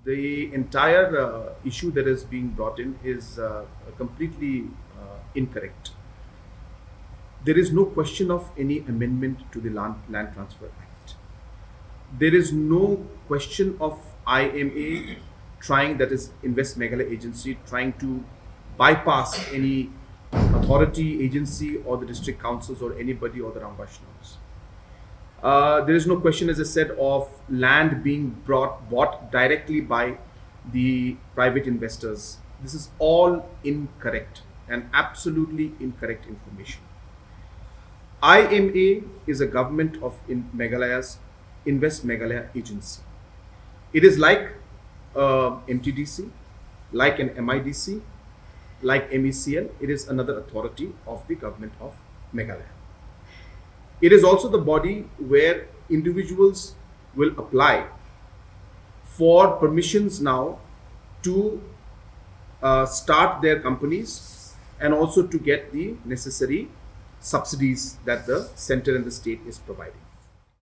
The entire issue that is being brought in is completely incorrect. There is no question of any amendment to the Land Transfer Act. There is no question of IMA trying, that is Invest Meghalaya Agency, trying to bypass any authority, agency, or the district councils, or anybody, or the Ramvaishnavas. There is no question, as I said, of land being bought directly by the private investors. This is all incorrect and absolutely incorrect information. IMA is a government of Meghalaya's Invest Meghalaya Agency. It is like MTDC, like an MIDC, like MECL. It is another authority of the government of Meghalaya. It is also the body where individuals will apply for permissions now to start their companies, and also to get the necessary subsidies that the center and the state is providing.